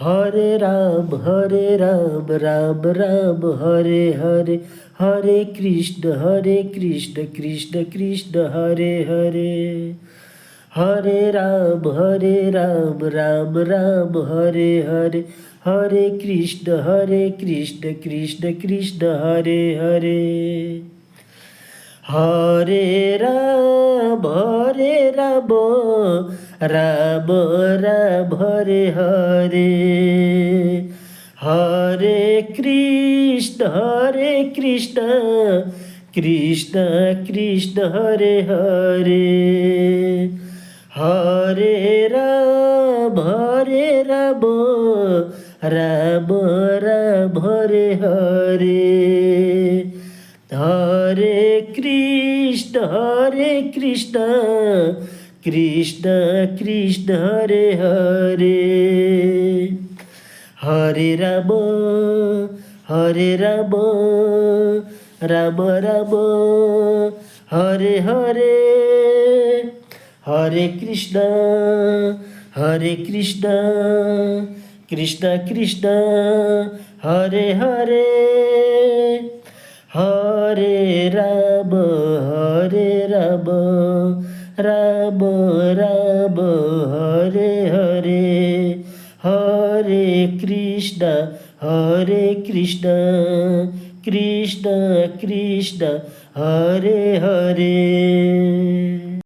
Hare Ram Ram Ram Hare Hare, Hare Krishna Krishna Krishna Hare Hare. Hare Ram Ram Ram Hare Hare, Hare Krishna Krishna Krishna Hare Hare. Hare Ram Ram Ram Hare Hare. Hare Krishna Krishna Krishna Hare Hare. Hare Ram Ram Ram Hare Hare. Hare Krishna Krishna Krishna Hare Hare. Hare Ram Ram Ram Hare Hare. Hare Krishna Krishna Krishna Hare Hare. Hare Ram Ram Ram Hare Hare. Hare Krishna Krishna Krishna Hare Hare.